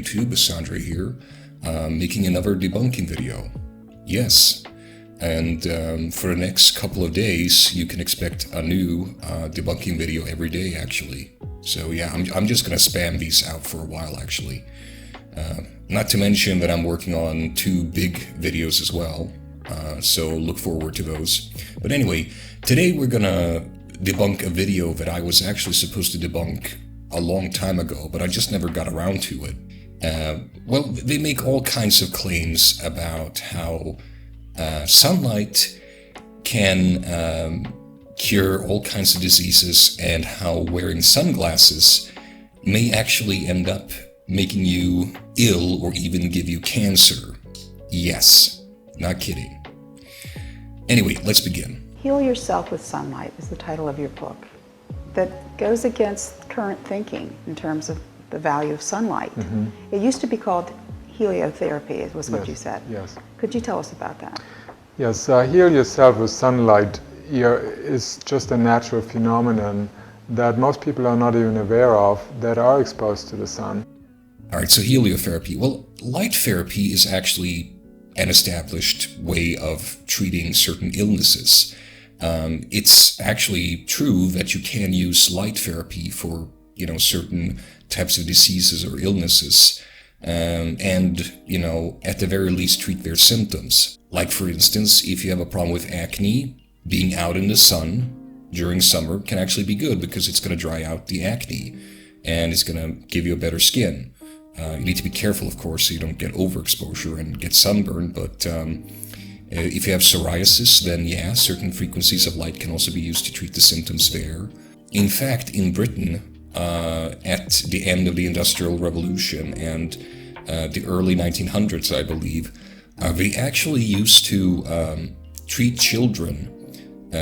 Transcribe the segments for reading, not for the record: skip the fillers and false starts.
YouTube, Sandra here, making another debunking video. Yes, and for the next couple of days, you can expect a new debunking video every day, actually. So yeah, I'm just gonna spam these out for a while, actually. Not to mention that I'm working on 2 big videos as well, so look forward to those. But anyway, today we're gonna debunk a video that I was actually supposed to debunk a long time ago, but I just never got around to it. Well, they make all kinds of claims about how sunlight can cure all kinds of diseases, and how wearing sunglasses may actually end up making you ill or even give you cancer. Yes, not kidding. Anyway, let's begin. Heal Yourself with Sunlight is the title of your book. That goes against current thinking in terms of the value of sunlight. Mm-hmm. It used to be called heliotherapy, was what you said. Yes. Could you tell us about that? Yes, Heal Yourself with Sunlight is just a natural phenomenon that most people are not even aware of that are exposed to the sun. All right, so heliotherapy. Well, light therapy is actually an established way of treating certain illnesses. It's actually true that you can use light therapy for, certain types of diseases or illnesses, and, at the very least treat their symptoms. Like, for instance, if you have a problem with acne, being out in the sun during summer can actually be good because it's going to dry out the acne and it's going to give you a better skin. You need to be careful, of course, so you don't get overexposure and get sunburn, but if you have psoriasis, then yeah, certain frequencies of light can also be used to treat the symptoms there. In fact, in Britain, at the end of the Industrial Revolution and the early 1900s, I believe, they actually used to treat children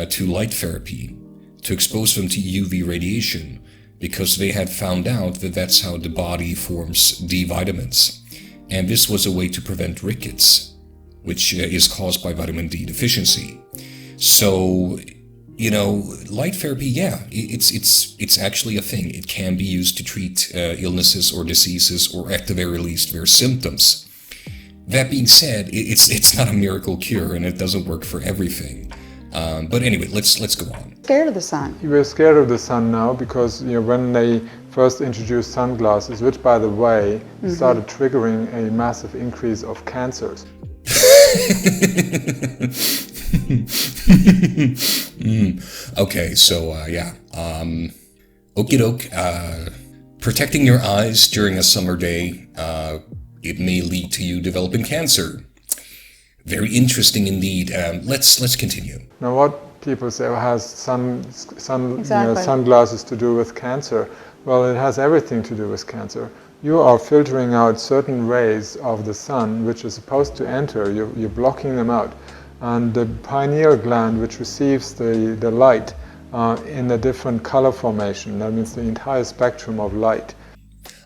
to light therapy, to expose them to UV radiation, because they had found out that that's how the body forms D vitamins. And this was a way to prevent rickets, which is caused by vitamin D deficiency. So, light therapy, yeah, it's actually a thing. It can be used to treat illnesses or diseases, or at the very least their symptoms. That being said, it's not a miracle cure, and it doesn't work for everything. But anyway, let's go on. Scared of the sun? We're scared of the sun now because when they first introduced sunglasses, which by the way started triggering a massive increase of cancers. Okay, so yeah, okie doke. Protecting your eyes during a summer day, it may lead to you developing cancer. Very interesting indeed. Let's continue. Now, what people say has sunglasses to do with cancer? Well, it has everything to do with cancer. You are filtering out certain rays of the sun which is supposed to enter. You're blocking them out. And the pineal gland, which receives the light in a different color formation, that means the entire spectrum of light.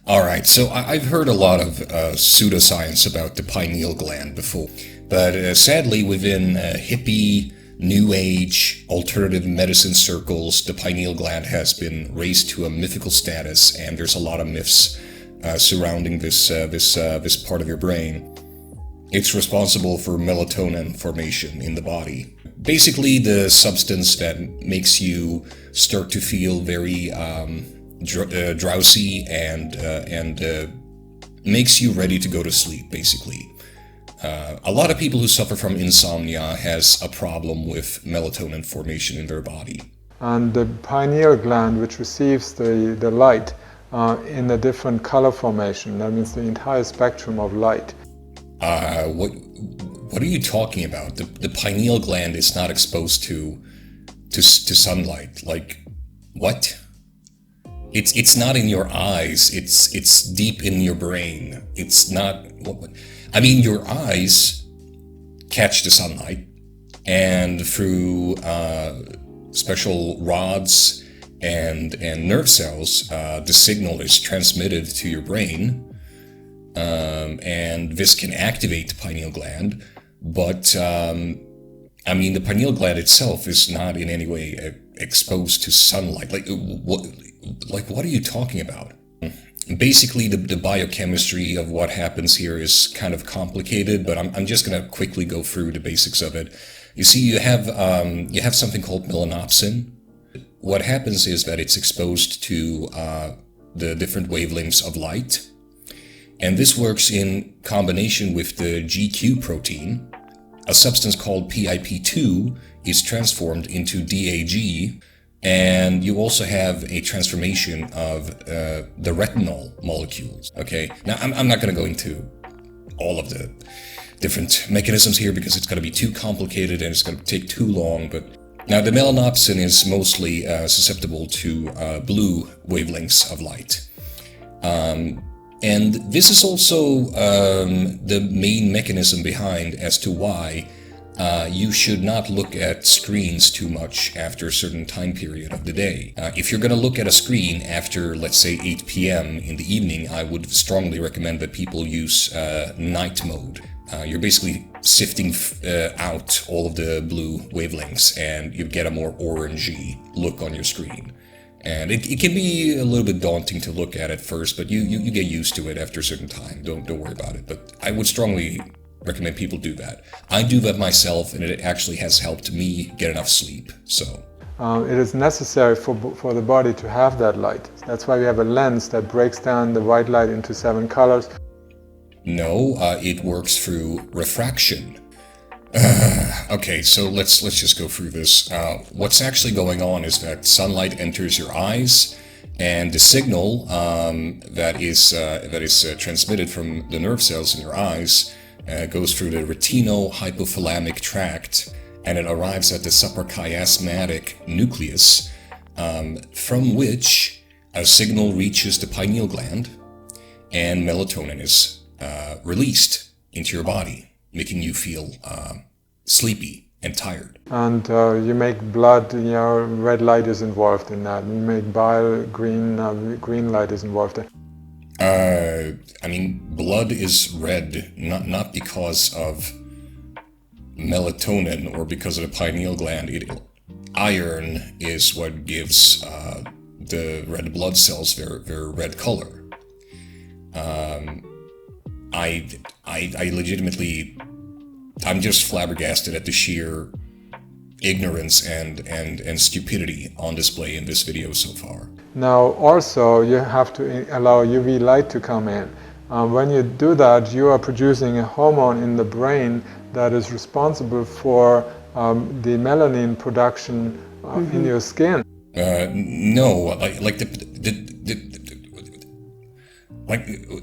All right, so I've heard a lot of pseudoscience about the pineal gland before, but sadly within hippie, new age, alternative medicine circles, the pineal gland has been raised to a mythical status, and there's a lot of myths surrounding this part of your brain. It's responsible for melatonin formation in the body. Basically, the substance that makes you start to feel very drowsy and makes you ready to go to sleep, basically. A lot of people who suffer from insomnia has a problem with melatonin formation in their body. And the pineal gland, which receives the light in a different color formation, that means the entire spectrum of light. What are you talking about? The pineal gland is not exposed to sunlight. Like, what? It's not in your eyes. It's deep in your brain. It's not. I mean, your eyes catch the sunlight, and through special rods and nerve cells, the signal is transmitted to your brain, and this can activate the pineal gland. But I mean, the pineal gland itself is not in any way exposed to sunlight. Like what are you talking about? Basically, the biochemistry of what happens here is kind of complicated, but I'm just going to quickly go through the basics of it. You see, you have something called melanopsin. What happens is that it's exposed to the different wavelengths of light, and this works in combination with the GQ protein. A substance called PIP2 is transformed into DAG, and you also have a transformation of the retinol molecules. Okay, now I'm not going to go into all of the different mechanisms here because it's going to be too complicated and it's going to take too long. But now the melanopsin is mostly susceptible to blue wavelengths of light. And this is also the main mechanism behind as to why you should not look at screens too much after a certain time period of the day. If you're going to look at a screen after, let's say, 8 p.m. in the evening, I would strongly recommend that people use night mode. You're basically sifting out all of the blue wavelengths and you get a more orangey look on your screen. And it can be a little bit daunting to look at first, but you get used to it after a certain time. Don't worry about it. But I would strongly recommend people do that. I do that myself, and it actually has helped me get enough sleep. So it is necessary for the body to have that light. That's why we have a lens that breaks down the white light into 7 colors. No, it works through refraction. Okay, so let's just go through this. What's actually going on is that sunlight enters your eyes, and the signal that is transmitted from the nerve cells in your eyes goes through the retino-hypothalamic tract, and it arrives at the suprachiasmatic nucleus, from which a signal reaches the pineal gland, and melatonin is released into your body, making you feel sleepy and tired. And you make blood, red light is involved in that. You make bile, green light is involved in. I mean, blood is red not because of melatonin or because of the pineal gland. Iron is what gives the red blood cells their red color. I legitimately, I'm just flabbergasted at the sheer ignorance and stupidity on display in this video so far. Now also you have to allow UV light to come in. When you do that, you are producing a hormone in the brain that is responsible for the melanin production in your skin. No, like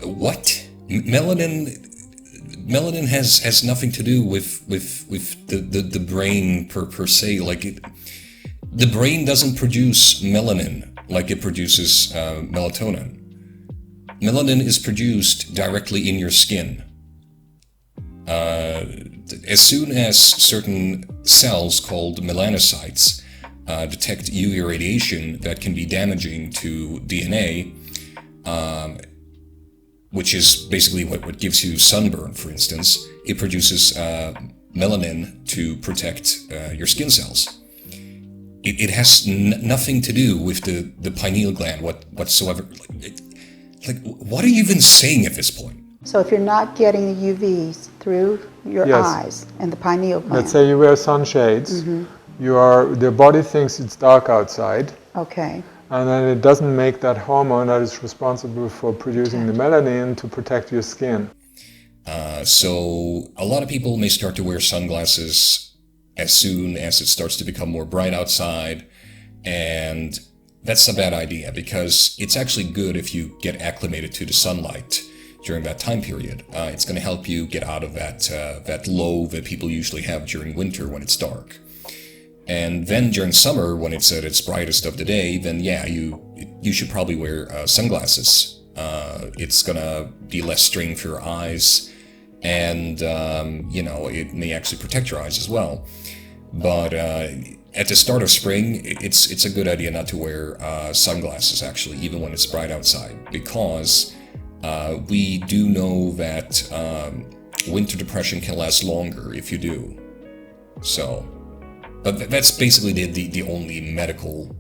what? Melanin has nothing to do with the brain per se. The brain doesn't produce melanin like it produces melatonin. Melanin is produced directly in your skin. As soon as certain cells called melanocytes detect UV radiation that can be damaging to DNA, which is basically what gives you sunburn, for instance, it produces melanin to protect your skin cells. It has nothing to do with the pineal gland whatsoever. What are you even saying at this point? So if you're not getting the UVs through your Yes. eyes and the pineal gland. Let's say you wear sunshades, the body thinks it's dark outside, Okay. and then it doesn't make that hormone that is responsible for producing the melanin to protect your skin. So a lot of people may start to wear sunglasses as soon as it starts to become more bright outside, and that's a bad idea because it's actually good if you get acclimated to the sunlight during that time period. It's going to help you get out of that low that people usually have during winter when it's dark. And then during summer, when it's at its brightest of the day, then yeah, you should probably wear sunglasses. It's gonna be less strain for your eyes, and it may actually protect your eyes as well. But at the start of spring, it's a good idea not to wear sunglasses actually, even when it's bright outside, because we do know that winter depression can last longer if you do. So. But that's basically the only medical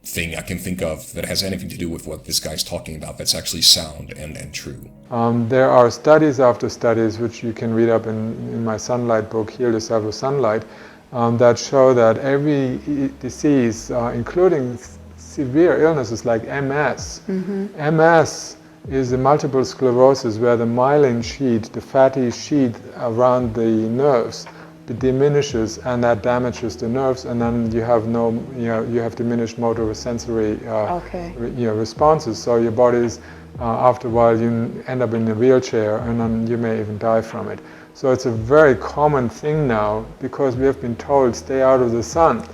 thing I can think of that has anything to do with what this guy's talking about that's actually sound and true. There are studies after studies, which you can read up in my Sunlight book, Heal Yourself with Sunlight, that show that every disease, including severe illnesses like MS, MS is a multiple sclerosis where the myelin sheet, the fatty sheet around the nerves, it diminishes, and that damages the nerves, and then you have you have diminished motor sensory responses. So your body's after a while you end up in a wheelchair, and then you may even die from it. So it's a very common thing now because we have been told stay out of the sun.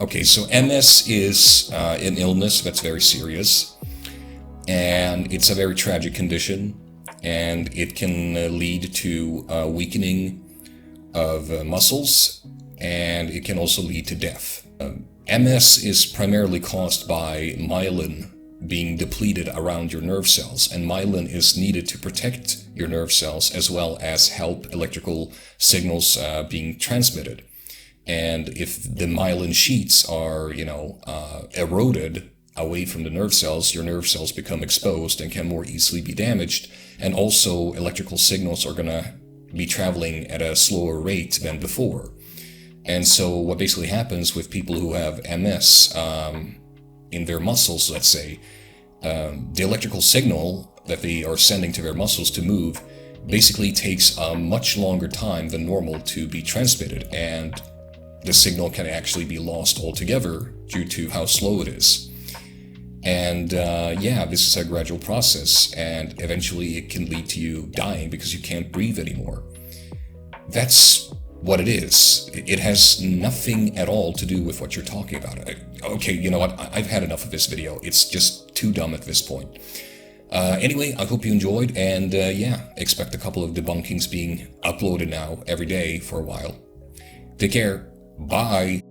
Okay, so MS is an illness that's very serious, and it's a very tragic condition, and it can lead to weakening of muscles, and it can also lead to death. MS is primarily caused by myelin being depleted around your nerve cells, and myelin is needed to protect your nerve cells as well as help electrical signals being transmitted. And if the myelin sheets are, eroded away from the nerve cells, your nerve cells become exposed and can more easily be damaged, and also electrical signals are going to be traveling at a slower rate than before. And so what basically happens with people who have MS in their muscles, let's say, the electrical signal that they are sending to their muscles to move basically takes a much longer time than normal to be transmitted, and the signal can actually be lost altogether due to how slow it is. And this is a gradual process, and eventually it can lead to you dying because you can't breathe anymore. That's what it is. It has nothing at all to do with what you're talking about. Okay, you know what? I've had enough of this video. It's just too dumb at this point. Anyway, I hope you enjoyed, and expect a couple of debunkings being uploaded now every day for a while. Take care. Bye.